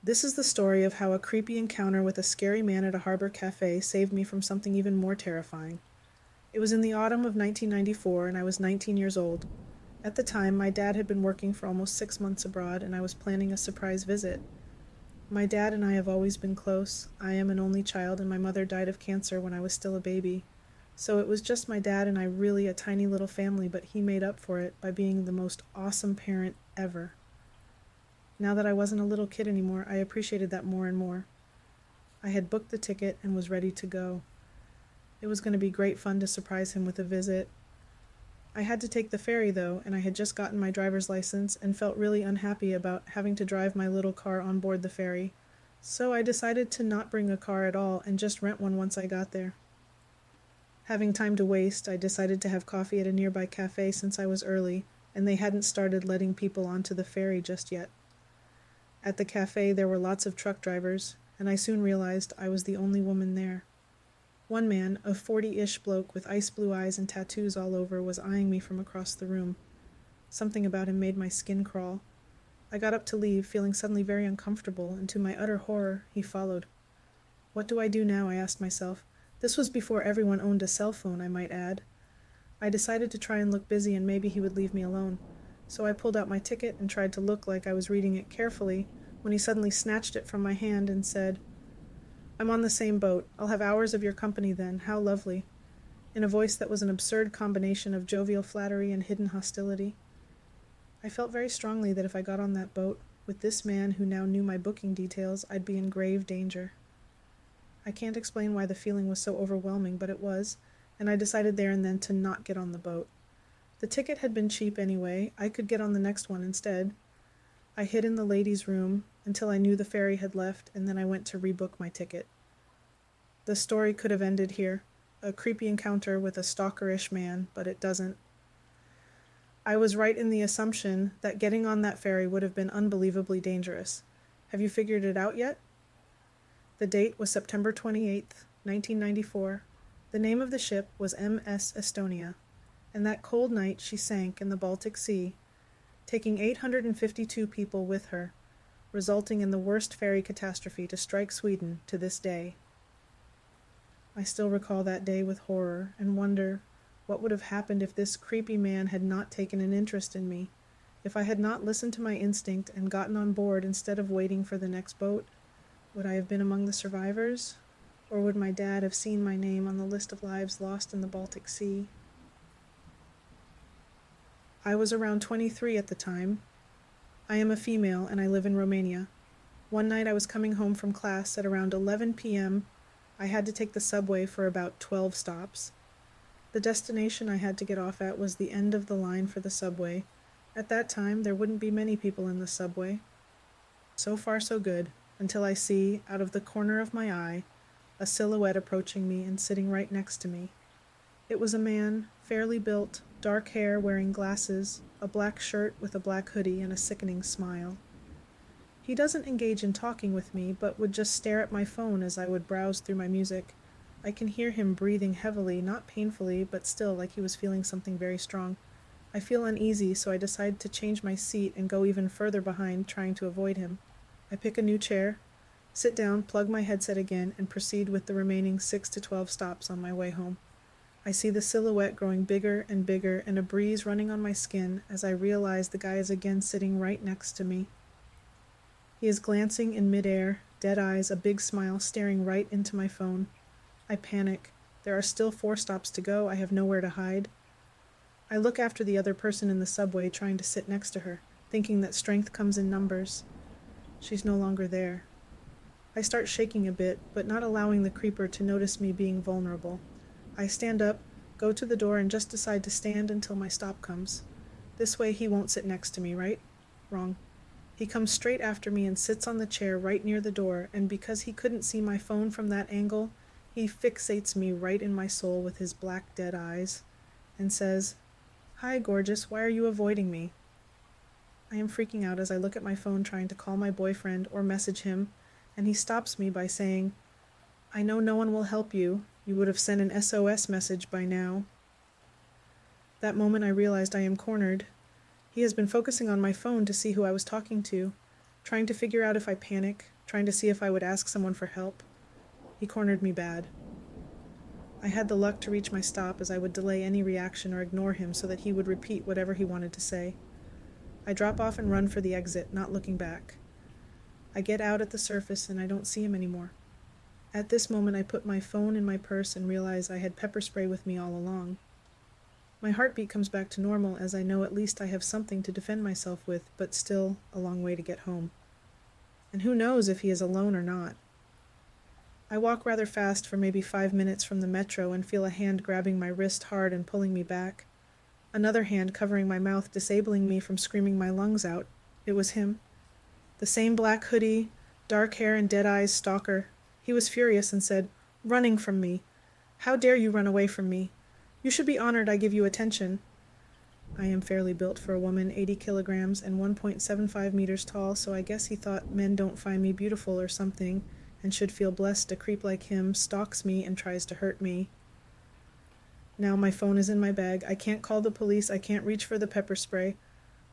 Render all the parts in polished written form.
This is the story of how a creepy encounter with a scary man at a harbor cafe saved me from something even more terrifying. It was in the autumn of 1994, and I was 19 years old. At the time, my dad had been working for almost 6 months abroad, and I was planning a surprise visit. My dad and I have always been close. I am an only child, and my mother died of cancer when I was still a baby. So it was just my dad and I, really a tiny little family, but he made up for it by being the most awesome parent ever. Now that I wasn't a little kid anymore, I appreciated that more and more. I had booked the ticket and was ready to go. It was going to be great fun to surprise him with a visit. I had to take the ferry, though, and I had just gotten my driver's license and felt really unhappy about having to drive my little car on board the ferry. So I decided to not bring a car at all and just rent one once I got there. Having time to waste, I decided to have coffee at a nearby cafe since I was early, and they hadn't started letting people onto the ferry just yet. At the cafe, there were lots of truck drivers, and I soon realized I was the only woman there. One man, a 40-ish bloke with ice blue eyes and tattoos all over, was eyeing me from across the room. Something about him made my skin crawl. I got up to leave, feeling suddenly very uncomfortable, and to my utter horror, he followed. What do I do now? I asked myself. This was before everyone owned a cell phone, I might add. I decided to try and look busy and maybe he would leave me alone. So I pulled out my ticket and tried to look like I was reading it carefully when he suddenly snatched it from my hand and said, "I'm on the same boat. I'll have hours of your company then. How lovely," in a voice that was an absurd combination of jovial flattery and hidden hostility. I felt very strongly that if I got on that boat, with this man who now knew my booking details, I'd be in grave danger. I can't explain why the feeling was so overwhelming, but it was, and I decided there and then to not get on the boat. The ticket had been cheap anyway. I could get on the next one instead. I hid in the ladies' room until I knew the ferry had left, and then I went to rebook my ticket. The story could have ended here, a creepy encounter with a stalker-ish man, but it doesn't. I was right in the assumption that getting on that ferry would have been unbelievably dangerous. Have you figured it out yet? The date was September 28th, 1994. The name of the ship was MS Estonia, and that cold night she sank in the Baltic Sea, taking 852 people with her, resulting in the worst ferry catastrophe to strike Sweden to this day. I still recall that day with horror and wonder what would have happened if this creepy man had not taken an interest in me, if I had not listened to my instinct and gotten on board instead of waiting for the next boat. Would I have been among the survivors? Or would my dad have seen my name on the list of lives lost in the Baltic Sea? I was around 23 at the time. I am a female and I live in Romania. One night I was coming home from class at around 11 p.m. I had to take the subway for about 12 stops. The destination I had to get off at was the end of the line for the subway. At that time, there wouldn't be many people in the subway. So far so good, until I see, out of the corner of my eye, a silhouette approaching me and sitting right next to me. It was a man, fairly built, dark hair, wearing glasses, a black shirt with a black hoodie, and a sickening smile. He doesn't engage in talking with me, but would just stare at my phone as I would browse through my music. I can hear him breathing heavily, not painfully, but still like he was feeling something very strong. I feel uneasy, so I decide to change my seat and go even further behind, trying to avoid him. I pick a new chair, sit down, plug my headset again, and proceed with the remaining 6 to 12 stops on my way home. I see the silhouette growing bigger and bigger and a breeze running on my skin as I realize the guy is again sitting right next to me. He is glancing in midair, dead eyes, a big smile, staring right into my phone. I panic. There are still 4 stops to go. I have nowhere to hide. I look after the other person in the subway, trying to sit next to her, thinking that strength comes in numbers. She's no longer there. I start shaking a bit, but not allowing the creeper to notice me being vulnerable. I stand up, go to the door, and just decide to stand until my stop comes. This way he won't sit next to me, right? Wrong. He comes straight after me and sits on the chair right near the door, and because he couldn't see my phone from that angle, he fixates me right in my soul with his black dead eyes, and says, "Hi, gorgeous, why are you avoiding me?" I am freaking out as I look at my phone trying to call my boyfriend or message him, and he stops me by saying, "I know no one will help you. You would have sent an SOS message by now." That moment I realized I am cornered. He has been focusing on my phone to see who I was talking to, trying to figure out if I panic, trying to see if I would ask someone for help. He cornered me bad. I had the luck to reach my stop as I would delay any reaction or ignore him so that he would repeat whatever he wanted to say. I drop off and run for the exit, not looking back. I get out at the surface and I don't see him anymore. At this moment I put my phone in my purse and realize I had pepper spray with me all along. My heartbeat comes back to normal as I know at least I have something to defend myself with, but still a long way to get home. And who knows if he is alone or not. I walk rather fast for maybe 5 minutes from the metro and feel a hand grabbing my wrist hard and pulling me back. Another hand covering my mouth, disabling me from screaming my lungs out. It was him. The same black hoodie, dark hair and dead eyes Stalker. He was furious and said, "Running from me. How dare you run away from me? You should be honored I give you attention." I am fairly built for a woman, 80 kilograms and 1.75 meters tall, so I guess he thought men don't find me beautiful or something, and should feel blessed a creep like him stalks me and tries to hurt me. Now my phone is in my bag. I can't call the police. I can't reach for the pepper spray.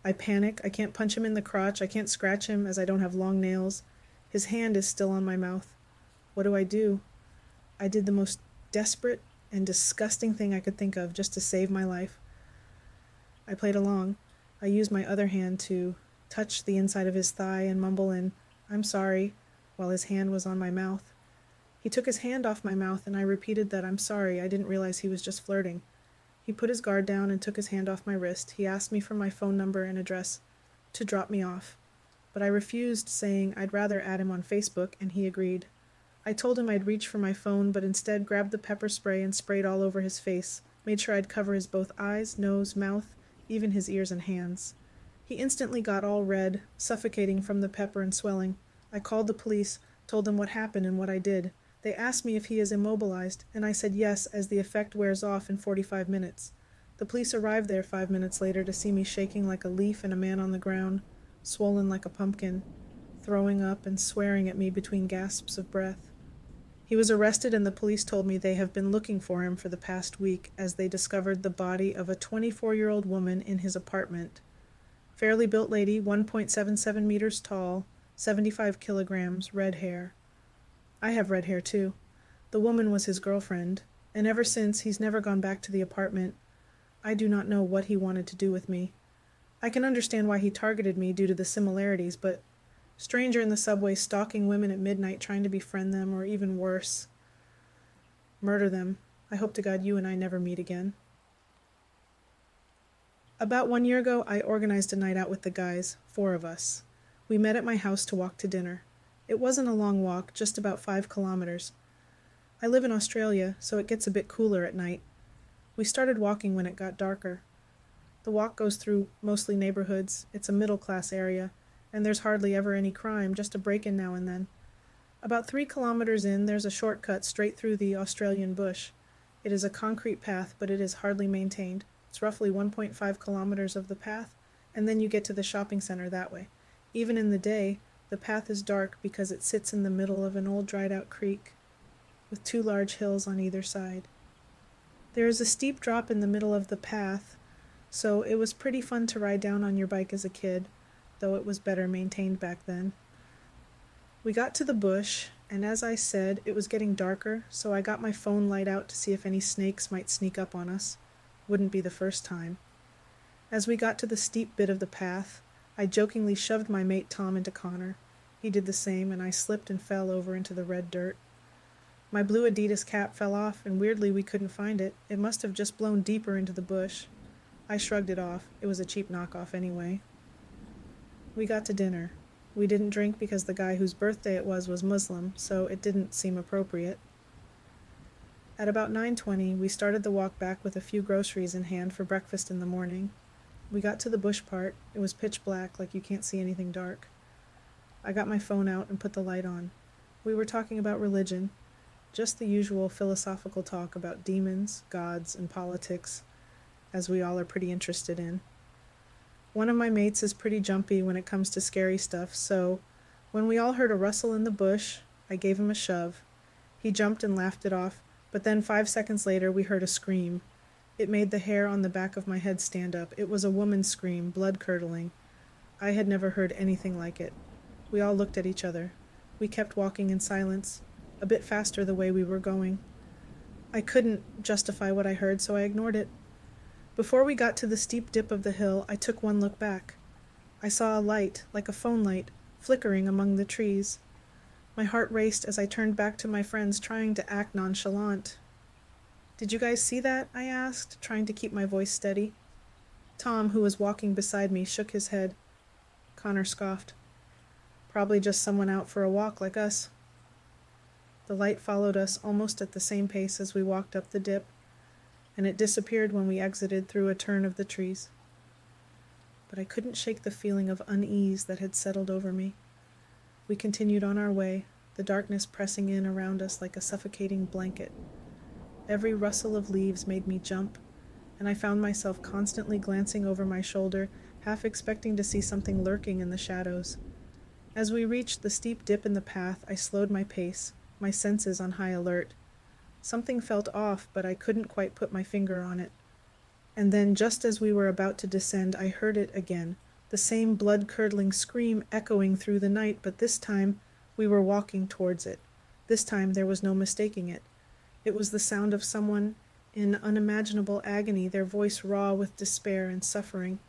I panic. I can't punch him in the crotch. I can't scratch him as I don't have long nails. His hand is still on my mouth. What do? I did the most desperate and disgusting thing I could think of just to save my life. I played along. I used my other hand to touch the inside of his thigh and mumble in, "I'm sorry," while his hand was on my mouth. He took his hand off my mouth and I repeated that I'm sorry, I didn't realize he was just flirting. He put his guard down and took his hand off my wrist. He asked me for my phone number and address to drop me off. But I refused, saying I'd rather add him on Facebook, and he agreed. I told him I'd reach for my phone, but instead grabbed the pepper spray and sprayed all over his face, made sure I'd cover his both eyes, nose, mouth, even his ears and hands. He instantly got all red, suffocating from the pepper and swelling. I called the police, told them what happened and what I did. They asked me if he is immobilized, and I said yes, as the effect wears off in 45 minutes. The police arrived there 5 minutes later to see me shaking like a leaf and a man on the ground, swollen like a pumpkin, throwing up and swearing at me between gasps of breath. He was arrested and the police told me they have been looking for him for the past week as they discovered the body of a 24-year-old woman in his apartment. Fairly built lady, 1.77 meters tall, 75 kilograms, red hair. I have red hair too. The woman was his girlfriend, and ever since he's never gone back to the apartment. I do not know what he wanted to do with me. I can understand why he targeted me due to the similarities, but stranger in the subway stalking women at midnight trying to befriend them, or even worse, murder them. I hope to God you and I never meet again. About 1 year ago, I organized a night out with the guys, 4 of us. We met at my house to walk to dinner. It wasn't a long walk, just about 5 kilometers. I live in Australia, so it gets a bit cooler at night. We started walking when it got darker. The walk goes through mostly neighborhoods. It's a middle-class area, and there's hardly ever any crime, just a break-in now and then. About 3 kilometers in, there's a shortcut straight through the Australian bush. It is a concrete path, but it is hardly maintained. It's roughly 1.5 kilometers of the path, and then you get to the shopping center that way. Even in the day, the path is dark because it sits in the middle of an old dried-out creek, with 2 large hills on either side. There is a steep drop in the middle of the path, so it was pretty fun to ride down on your bike as a kid, though it was better maintained back then. We got to the bush, and as I said, it was getting darker, so I got my phone light out to see if any snakes might sneak up on us. Wouldn't be the first time. As we got to the steep bit of the path, I jokingly shoved my mate Tom into Connor. He did the same, and I slipped and fell over into the red dirt. My blue Adidas cap fell off, and weirdly we couldn't find it. It must have just blown deeper into the bush. I shrugged it off. It was a cheap knockoff anyway. We got to dinner. We didn't drink because the guy whose birthday it was Muslim, so it didn't seem appropriate. At about 9:20, we started the walk back with a few groceries in hand for breakfast in the morning. We got to the bush part. It was pitch black, like you can't see anything dark. I got my phone out and put the light on. We were talking about religion, just the usual philosophical talk about demons, gods, and politics, as we all are pretty interested in. One of my mates is pretty jumpy when it comes to scary stuff, so when we all heard a rustle in the bush, I gave him a shove. He jumped and laughed it off, but then 5 seconds later we heard a scream. It made the hair on the back of my head stand up. It was a woman's scream, blood-curdling. I had never heard anything like it. We all looked at each other. We kept walking in silence, a bit faster the way we were going. I couldn't justify what I heard, so I ignored it. Before we got to the steep dip of the hill, I took one look back. I saw a light, like a phone light, flickering among the trees. My heart raced as I turned back to my friends, trying to act nonchalant. "Did you guys see that?" I asked, trying to keep my voice steady. Tom, who was walking beside me, shook his head. Connor scoffed. "Probably just someone out for a walk like us." The light followed us almost at the same pace as we walked up the dip, and it disappeared when we exited through a turn of the trees. But I couldn't shake the feeling of unease that had settled over me. We continued on our way, the darkness pressing in around us like a suffocating blanket. Every rustle of leaves made me jump, and I found myself constantly glancing over my shoulder, half expecting to see something lurking in the shadows. As we reached the steep dip in the path, I slowed my pace, my senses on high alert. Something felt off, but I couldn't quite put my finger on it. And then, just as we were about to descend, I heard it again, the same blood-curdling scream echoing through the night, but this time we were walking towards it. This time there was no mistaking it. It was the sound of someone in unimaginable agony, their voice raw with despair and suffering.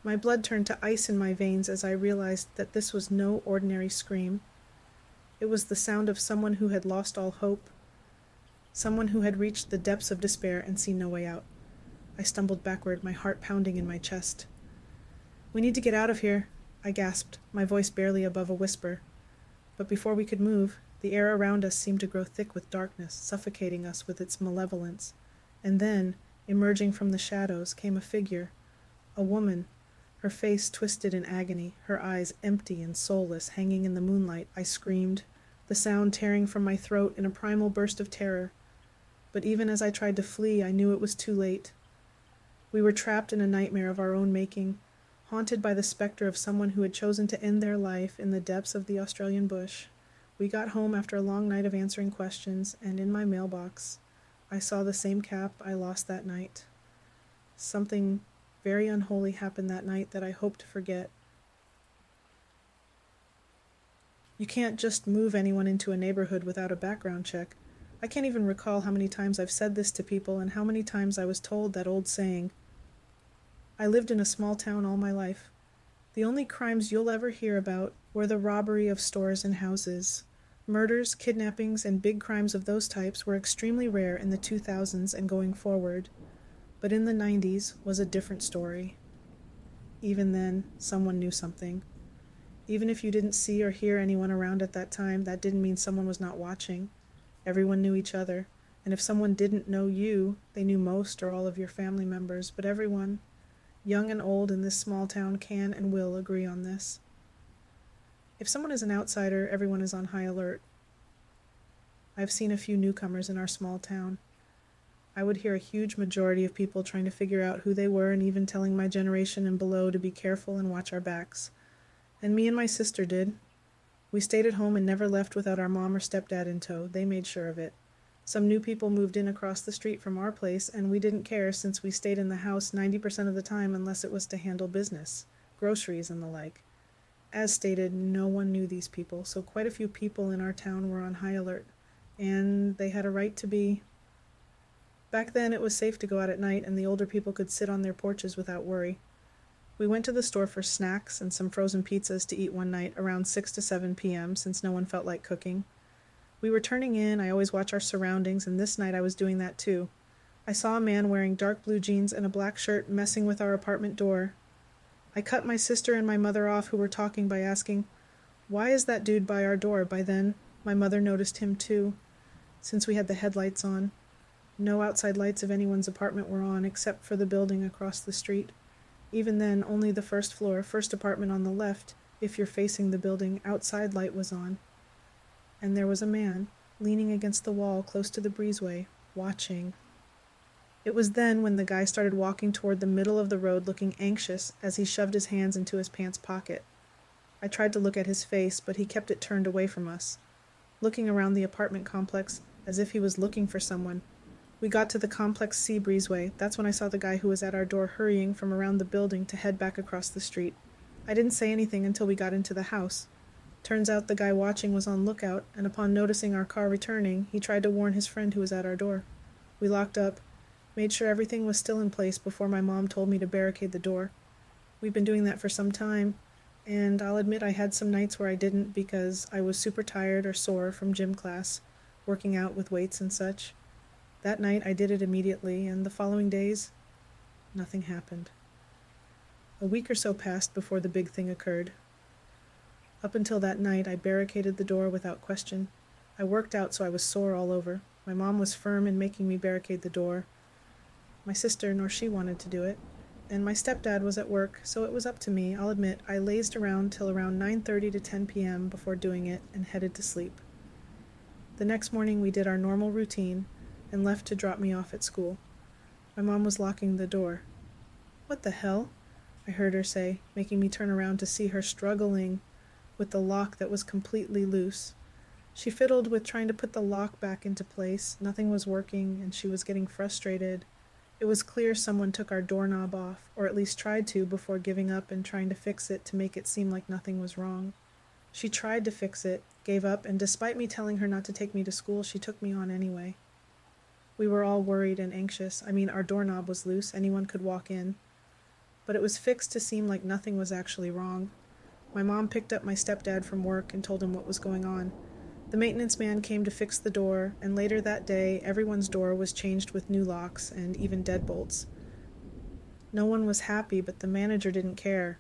My blood turned to ice in my veins as I realized that this was no ordinary scream. It was the sound of someone who had lost all hope, someone who had reached the depths of despair and seen no way out. I stumbled backward, my heart pounding in my chest. "We need to get out of here," I gasped, my voice barely above a whisper. But before we could move, the air around us seemed to grow thick with darkness, suffocating us with its malevolence. And then, emerging from the shadows, came a figure, a woman, her face twisted in agony, her eyes empty and soulless, hanging in the moonlight. I screamed, the sound tearing from my throat in a primal burst of terror. But even as I tried to flee, I knew it was too late. We were trapped in a nightmare of our own making, haunted by the specter of someone who had chosen to end their life in the depths of the Australian bush. We got home after a long night of answering questions, and in my mailbox, I saw the same cap I lost that night. Something very unholy happened that night that I hope to forget. You can't just move anyone into a neighborhood without a background check. I can't even recall how many times I've said this to people and how many times I was told that old saying. I lived in a small town all my life. The only crimes you'll ever hear about were the robbery of stores and houses. Murders, kidnappings, and big crimes of those types were extremely rare in the 2000s and going forward. But in the 90s was a different story. Even then, someone knew something. Even if you didn't see or hear anyone around at that time, that didn't mean someone was not watching. Everyone knew each other, and if someone didn't know you, they knew most or all of your family members, but everyone, young and old in this small town, can and will agree on this. If someone is an outsider, everyone is on high alert. I've seen a few newcomers in our small town. I would hear a huge majority of people trying to figure out who they were and even telling my generation and below to be careful and watch our backs. And me and my sister did. We stayed at home and never left without our mom or stepdad in tow. They made sure of it. Some new people moved in across the street from our place, and we didn't care since we stayed in the house 90% of the time unless it was to handle business, groceries and the like. As stated, no one knew these people, so quite a few people in our town were on high alert, and they had a right to be. Back then it was safe to go out at night, and the older people could sit on their porches without worry. We went to the store for snacks and some frozen pizzas to eat one night around 6 to 7 p.m. since no one felt like cooking. We were turning in. I always watch our surroundings, and this night I was doing that too. I saw a man wearing dark blue jeans and a black shirt messing with our apartment door. I cut my sister and my mother off, who were talking, by asking, "Why is that dude by our door?" By then, my mother noticed him too, since we had the headlights on. No outside lights of anyone's apartment were on, except for the building across the street. Even then, only the first floor, first apartment on the left, if you're facing the building, outside light was on. And there was a man, leaning against the wall close to the breezeway, watching. It was then when the guy started walking toward the middle of the road, looking anxious as he shoved his hands into his pants pocket. I tried to look at his face, but he kept it turned away from us, looking around the apartment complex as if he was looking for someone. We got to the Complex C breezeway. That's when I saw the guy who was at our door hurrying from around the building to head back across the street. I didn't say anything until we got into the house. Turns out the guy watching was on lookout, and upon noticing our car returning, he tried to warn his friend who was at our door. We locked up, made sure everything was still in place before my mom told me to barricade the door. We've been doing that for some time, and I'll admit I had some nights where I didn't because I was super tired or sore from gym class, working out with weights and such. That night I did it immediately, and the following days, nothing happened. A week or so passed before the big thing occurred. Up until that night, I barricaded the door without question. I worked out so I was sore all over. My mom was firm in making me barricade the door. My sister nor she wanted to do it. And my stepdad was at work, so it was up to me. I'll admit, I lazed around till around 9:30 to 10 p.m. before doing it and headed to sleep. The next morning we did our normal routine and left to drop me off at school. My mom was locking the door. "What the hell?" I heard her say, making me turn around to see her struggling with the lock that was completely loose. She fiddled with trying to put the lock back into place. Nothing was working, and she was getting frustrated. It was clear someone took our doorknob off, or at least tried to before giving up and trying to fix it to make it seem like nothing was wrong. She tried to fix it, gave up, and despite me telling her not to take me to school, she took me on anyway. We were all worried and anxious. I mean, our doorknob was loose, anyone could walk in. But it was fixed to seem like nothing was actually wrong. My mom picked up my stepdad from work and told him what was going on. The maintenance man came to fix the door, and later that day, everyone's door was changed with new locks and even deadbolts. No one was happy, but the manager didn't care.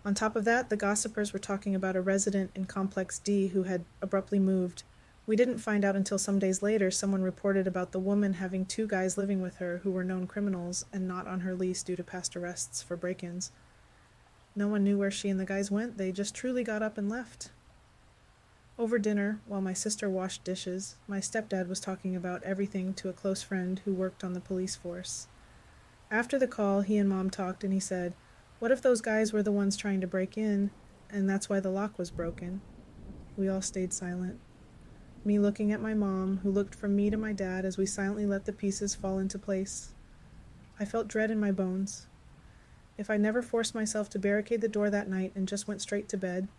On top of that, the gossipers were talking about a resident in Complex D who had abruptly moved. We didn't find out until some days later someone reported about the woman having 2 guys living with her who were known criminals and not on her lease due to past arrests for break-ins. No one knew where she and the guys went. They just truly got up and left. Over dinner, while my sister washed dishes, my stepdad was talking about everything to a close friend who worked on the police force. After the call, he and Mom talked, and he said, "What if those guys were the ones trying to break in, and that's why the lock was broken?" We all stayed silent. Me looking at my mom, who looked from me to my dad as we silently let the pieces fall into place. I felt dread in my bones. If I never forced myself to barricade the door that night and just went straight to bed,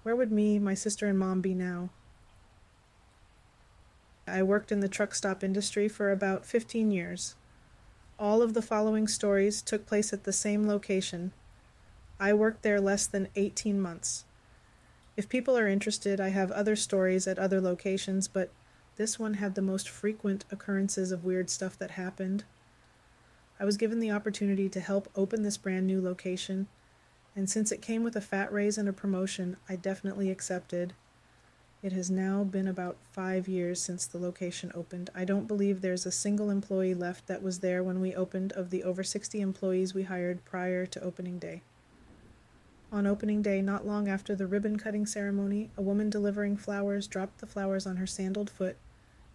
where would me, my sister, and Mom be now? I worked in the truck stop industry for about 15 years. All of the following stories took place at the same location. I worked there less than 18 months. If people are interested, I have other stories at other locations, but this one had the most frequent occurrences of weird stuff that happened. I was given the opportunity to help open this brand new location, and since it came with a fat raise and a promotion, I definitely accepted. It has now been about 5 years since the location opened. I don't believe there's a single employee left that was there when we opened of the over 60 employees we hired prior to opening day. On opening day, not long after the ribbon-cutting ceremony, a woman delivering flowers dropped the flowers on her sandaled foot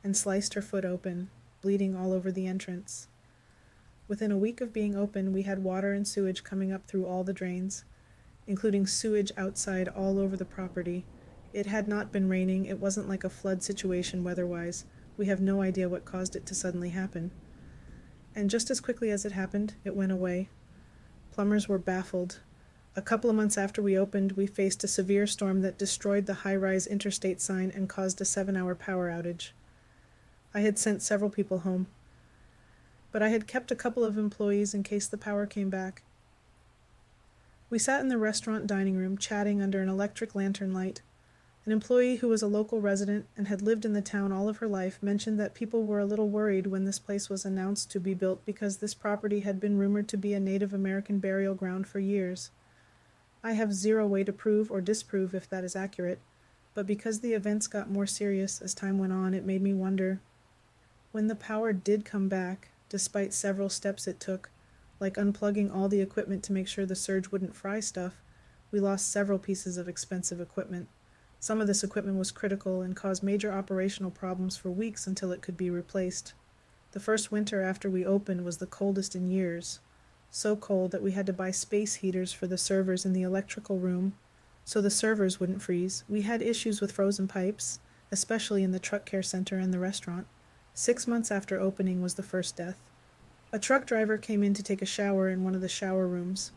and sliced her foot open, bleeding all over the entrance. Within a week of being open, we had water and sewage coming up through all the drains, including sewage outside all over the property. It had not been raining. It wasn't like a flood situation weather-wise. We have no idea what caused it to suddenly happen. And just as quickly as it happened, it went away. Plumbers were baffled. A couple of months after we opened, we faced a severe storm that destroyed the high-rise interstate sign and caused a 7-hour power outage. I had sent several people home, but I had kept a couple of employees in case the power came back. We sat in the restaurant dining room chatting under an electric lantern light. An employee who was a local resident and had lived in the town all of her life mentioned that people were a little worried when this place was announced to be built because this property had been rumored to be a Native American burial ground for years. I have zero way to prove or disprove if that is accurate, but because the events got more serious as time went on, it made me wonder. When the power did come back, despite several steps it took, like unplugging all the equipment to make sure the surge wouldn't fry stuff, we lost several pieces of expensive equipment. Some of this equipment was critical and caused major operational problems for weeks until it could be replaced. The first winter after we opened was the coldest in years. So cold that we had to buy space heaters for the servers in the electrical room so the servers wouldn't freeze. We had issues with frozen pipes, especially in the truck care center and the restaurant. 6 months after opening was the first death. A truck driver came in to take a shower in one of the shower rooms,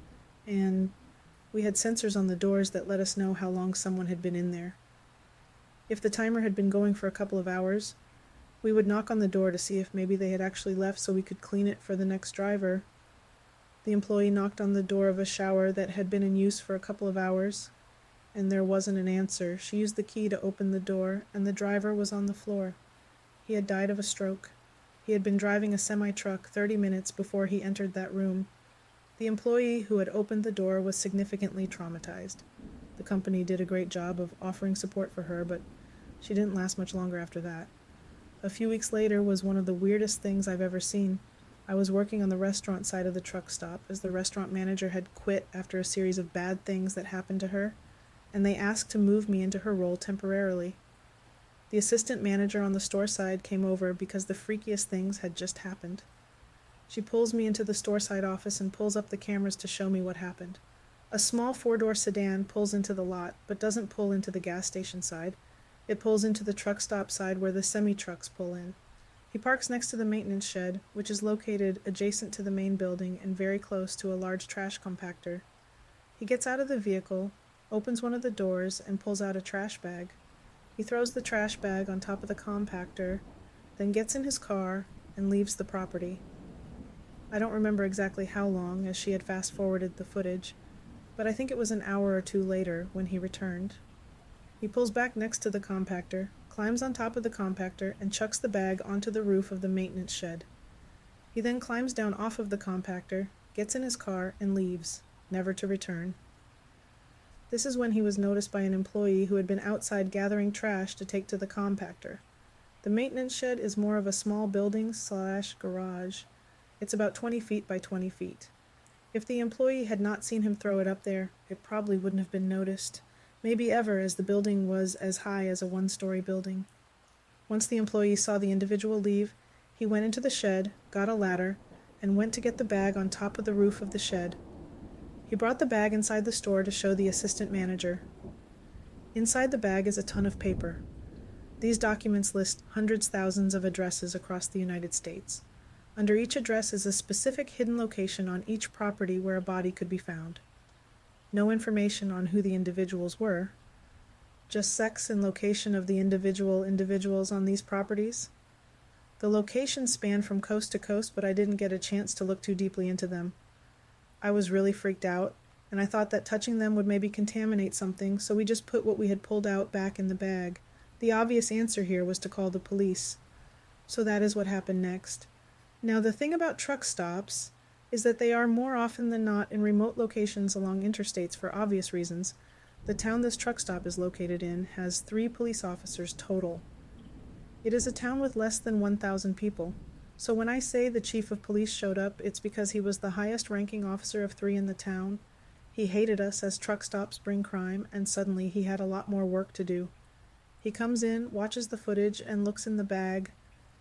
and We had sensors on the doors that let us know how long someone had been in there. If the timer had been going for a couple of hours, we would knock on the door to see if maybe they had actually left so we could clean it for the next driver. The employee knocked on the door of a shower that had been in use for a couple of hours, and there wasn't an answer. She used the key to open the door, and the driver was on the floor. He had died of a stroke. He had been driving a semi-truck 30 minutes before he entered that room. The employee who had opened the door was significantly traumatized. The company did a great job of offering support for her, but she didn't last much longer after that. A few weeks later was one of the weirdest things I've ever seen. I was working on the restaurant side of the truck stop, as the restaurant manager had quit after a series of bad things that happened to her, and they asked to move me into her role temporarily. The assistant manager on the store side came over because the freakiest things had just happened. She pulls me into the store side office and pulls up the cameras to show me what happened. A small 4-door sedan pulls into the lot, but doesn't pull into the gas station side. It pulls into the truck stop side where the semi-trucks pull in. He parks next to the maintenance shed, which is located adjacent to the main building and very close to a large trash compactor. He gets out of the vehicle, opens one of the doors, and pulls out a trash bag. He throws the trash bag on top of the compactor, then gets in his car and leaves the property. I don't remember exactly how long, as she had fast-forwarded the footage, but I think it was an hour or two later when he returned. He pulls back next to the compactor, climbs on top of the compactor, and chucks the bag onto the roof of the maintenance shed. He then climbs down off of the compactor, gets in his car, and leaves, never to return. This is when he was noticed by an employee who had been outside gathering trash to take to the compactor. The maintenance shed is more of a small building/garage. It's about 20 feet by 20 feet. If the employee had not seen him throw it up there, it probably wouldn't have been noticed. Maybe ever, as the building was as high as a 1-story building. Once the employee saw the individual leave, he went into the shed, got a ladder, and went to get the bag on top of the roof of the shed. He brought the bag inside the store to show the assistant manager. Inside the bag is a ton of paper. These documents list hundreds, thousands of addresses across the United States. Under each address is a specific hidden location on each property where a body could be found. No information on who the individuals were, just sex and location of the individuals on these properties. The locations span from coast to coast, but I didn't get a chance to look too deeply into them. I was really freaked out, and I thought that touching them would maybe contaminate something, so we just put what we had pulled out back in the bag. The obvious answer here was to call the police. So that is what happened next. Now, the thing about truck stops is that they are more often than not in remote locations along interstates for obvious reasons. The town this truck stop is located in has 3 police officers total. It is a town with less than 1,000 people. So when I say the chief of police showed up, it's because he was the highest ranking officer of 3 in the town. He hated us as truck stops bring crime, and suddenly he had a lot more work to do. He comes in, watches the footage, and looks in the bag.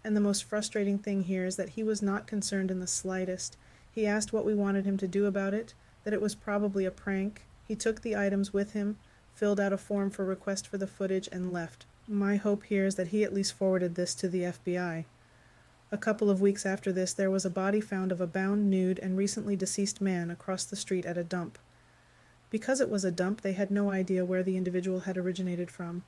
And the most frustrating thing here is that he was not concerned in the slightest. He asked what we wanted him to do about it, that it was probably a prank. He took the items with him, filled out a form for request for the footage, and left. My hope here is that he at least forwarded this to the FBI. A couple of weeks after this, there was a body found of a bound, nude, and recently deceased man across the street at a dump. Because it was a dump, they had no idea where the individual had originated from.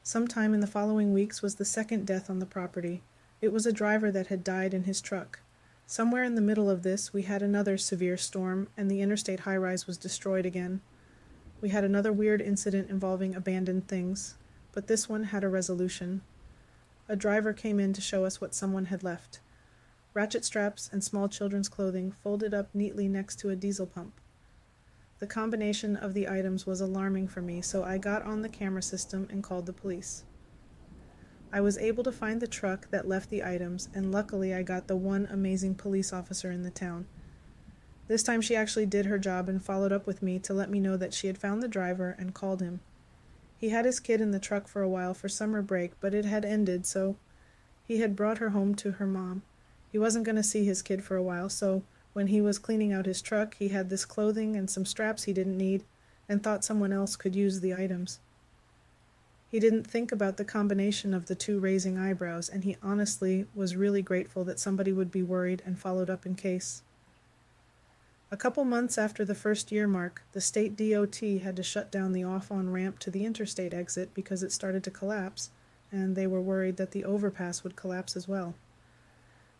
Sometime in the following weeks was the second death on the property. It was a driver that had died in his truck. Somewhere in the middle of this, we had another severe storm, and the interstate high-rise was destroyed again. We had another weird incident involving abandoned things, but this one had a resolution. A driver came in to show us what someone had left. Ratchet straps and small children's clothing folded up neatly next to a diesel pump. The combination of the items was alarming for me, so I got on the camera system and called the police. I was able to find the truck that left the items, and luckily I got the one amazing police officer in the town. This time she actually did her job and followed up with me to let me know that she had found the driver and called him. He had his kid in the truck for a while for summer break, but it had ended, so he had brought her home to her mom. He wasn't going to see his kid for a while, so when he was cleaning out his truck, he had this clothing and some straps he didn't need and thought someone else could use the items. He didn't think about the combination of the 2 raising eyebrows, and he honestly was really grateful that somebody would be worried and followed up in case. A couple months after the first year mark, the state DOT had to shut down the off-on ramp to the interstate exit because it started to collapse, and they were worried that the overpass would collapse as well.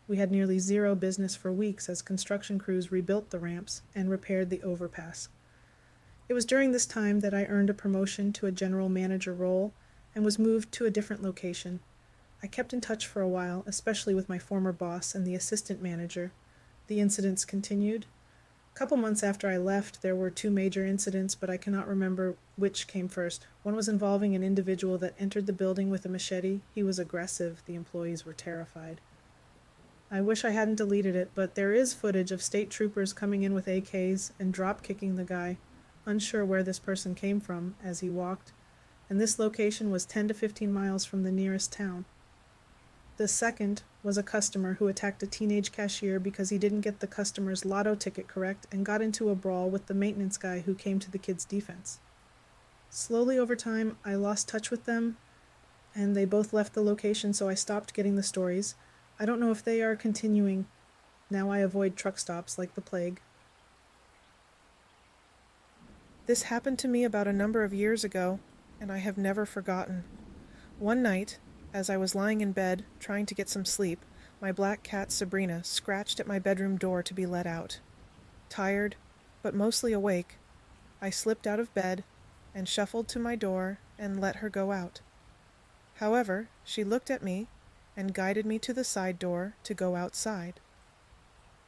We had nearly zero business for weeks as construction crews rebuilt the ramps and repaired the overpass. It was during this time that I earned a promotion to a general manager role and was moved to a different location. I kept in touch for a while, especially with my former boss and the assistant manager. The incidents continued. A couple months after I left, there were two major incidents, but I cannot remember which came first. One was involving an individual that entered the building with a machete. He was aggressive. The employees were terrified. I wish I hadn't deleted it, but there is footage of state troopers coming in with AKs and drop-kicking the guy, unsure where this person came from as he walked, and this location was 10 to 15 miles from the nearest town. The second was a customer who attacked a teenage cashier because he didn't get the customer's lotto ticket correct and got into a brawl with the maintenance guy who came to the kid's defense. Slowly over time, I lost touch with them, and they both left the location, so I stopped getting the stories. I don't know if they are continuing. Now I avoid truck stops like the plague. This happened to me about a number of years ago, and I have never forgotten. One night, as I was lying in bed trying to get some sleep, my black cat Sabrina scratched at my bedroom door to be let out. Tired, but mostly awake, I slipped out of bed and shuffled to my door and let her go out. However, she looked at me and guided me to the side door to go outside.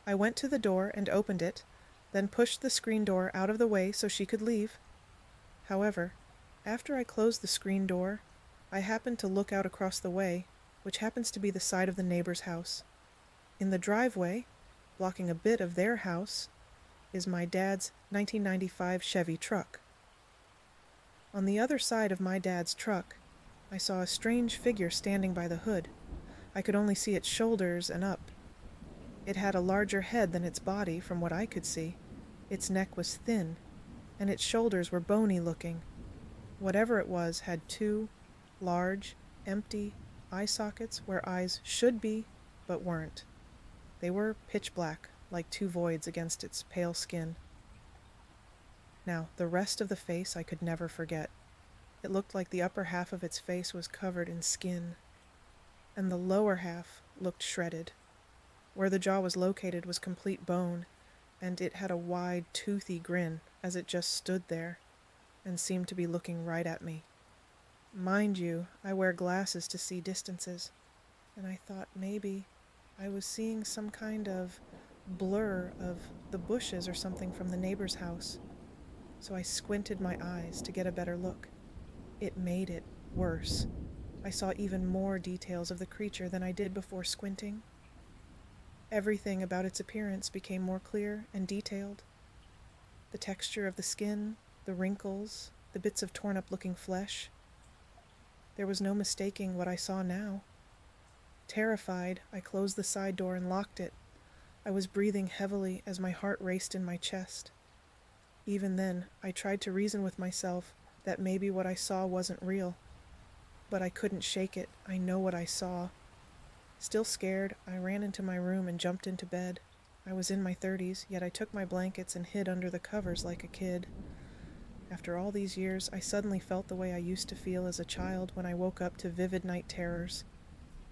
I went to the door and opened it, then pushed the screen door out of the way so she could leave. However, after I closed the screen door, I happened to look out across the way, which happens to be the side of the neighbor's house. In the driveway, blocking a bit of their house, is my dad's 1995 Chevy truck. On the other side of my dad's truck, I saw a strange figure standing by the hood. I could only see its shoulders and up. It had a larger head than its body, from what I could see. Its neck was thin, and its shoulders were bony looking. Whatever it was had two large, empty eye sockets where eyes should be, but weren't. They were pitch black, like two voids against its pale skin. Now, the rest of the face I could never forget. It looked like the upper half of its face was covered in skin, and the lower half looked shredded. Where the jaw was located was complete bone, and it had a wide, toothy grin as it just stood there and seemed to be looking right at me. Mind you, I wear glasses to see distances, and I thought maybe I was seeing some kind of blur of the bushes or something from the neighbor's house. So I squinted my eyes to get a better look. It made it worse. I saw even more details of the creature than I did before squinting. Everything about its appearance became more clear and detailed. The texture of the skin, the wrinkles, the bits of torn-up-looking flesh. There was no mistaking what I saw now. Terrified, I closed the side door and locked it. I was breathing heavily as my heart raced in my chest. Even then, I tried to reason with myself that maybe what I saw wasn't real. But I couldn't shake it. I know what I saw. Still scared, I ran into my room and jumped into bed. I was in my 30s, yet I took my blankets and hid under the covers like a kid. After all these years, I suddenly felt the way I used to feel as a child when I woke up to vivid night terrors.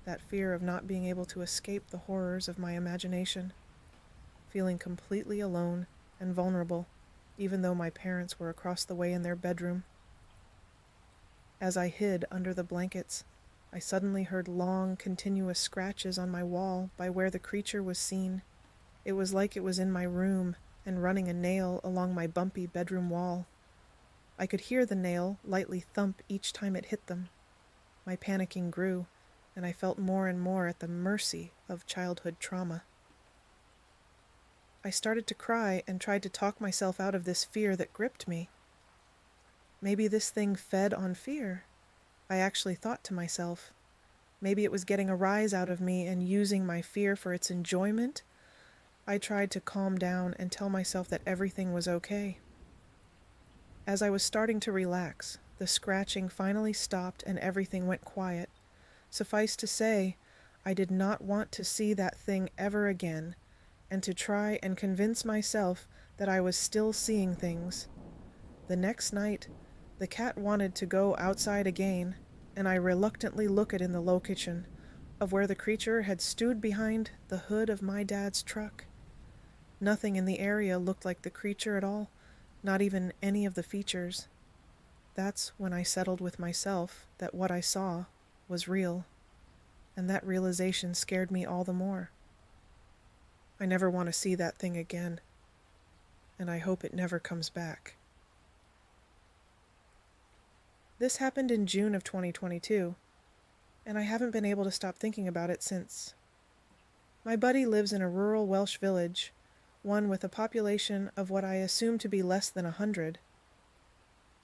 That fear of not being able to escape the horrors of my imagination. Feeling completely alone and vulnerable, even though my parents were across the way in their bedroom. As I hid under the blankets, I suddenly heard long, continuous scratches on my wall by where the creature was seen. It was like it was in my room and running a nail along my bumpy bedroom wall. I could hear the nail lightly thump each time it hit them. My panicking grew, and I felt more and more at the mercy of childhood trauma. I started to cry and tried to talk myself out of this fear that gripped me. Maybe this thing fed on fear, I actually thought to myself. Maybe it was getting a rise out of me and using my fear for its enjoyment. I tried to calm down and tell myself that everything was okay. As I was starting to relax, the scratching finally stopped and everything went quiet. Suffice to say, I did not want to see that thing ever again, and to try and convince myself that I was still seeing things. The next night, the cat wanted to go outside again, and I reluctantly looked in the location of where the creature had stood behind the hood of my dad's truck. Nothing in the area looked like the creature at all, not even any of the features. That's when I settled with myself that what I saw was real, and that realization scared me all the more. I never want to see that thing again, and I hope it never comes back. This happened in June of 2022, and I haven't been able to stop thinking about it since. My buddy lives in a rural Welsh village, one with a population of what I assume to be less than 100.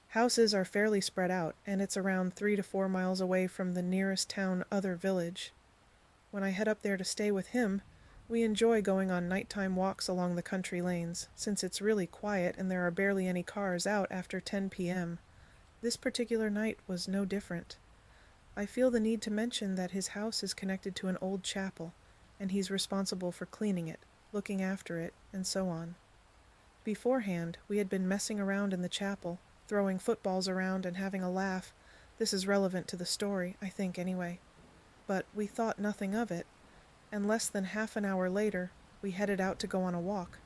Houses are fairly spread out, and it's around 3 to 4 miles away from the nearest town other village. When I head up there to stay with him, we enjoy going on nighttime walks along the country lanes, since it's really quiet and there are barely any cars out after 10 p.m. This particular night was no different. I feel the need to mention that his house is connected to an old chapel, and he's responsible for cleaning it, looking after it, and so on. Beforehand, we had been messing around in the chapel, throwing footballs around and having a laugh. This is relevant to the story, I think anyway. But we thought nothing of it, and less than half an hour later, we headed out to go on a walk.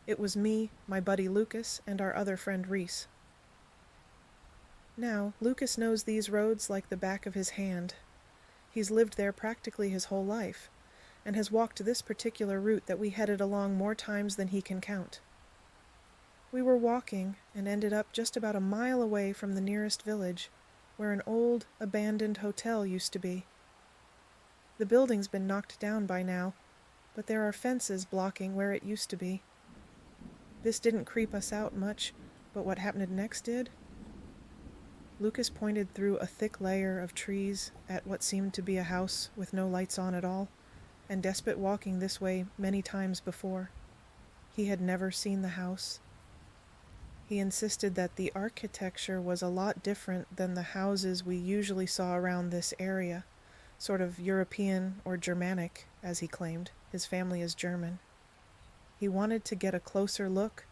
It was me, my buddy Lucas, and our other friend Reese. Now, Lucas knows these roads like the back of his hand. He's lived there practically his whole life, and has walked this particular route that we headed along more times than he can count. We were walking and ended up just about a mile away from the nearest village, where an old, abandoned hotel used to be. The building's been knocked down by now, but there are fences blocking where it used to be. This didn't creep us out much, but what happened next did. Lucas pointed through a thick layer of trees at what seemed to be a house with no lights on at all, and despite walking this way many times before. He had never seen the house. He insisted that the architecture was a lot different than the houses we usually saw around this area, sort of European or Germanic, as he claimed. His family is German. He wanted to get a closer look,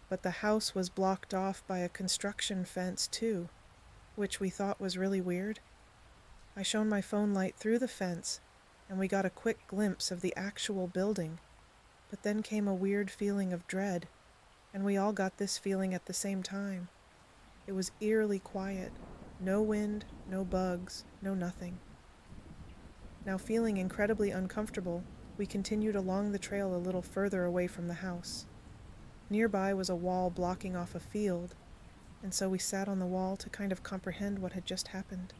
but the house was blocked off by a construction fence too, which we thought was really weird. I shone my phone light through the fence, and we got a quick glimpse of the actual building, but then came a weird feeling of dread, and we all got this feeling at the same time. It was eerily quiet. No wind, no bugs, no nothing. Now feeling incredibly uncomfortable, we continued along the trail a little further away from the house. Nearby was a wall blocking off a field, and so we sat on the wall to kind of comprehend what had just happened.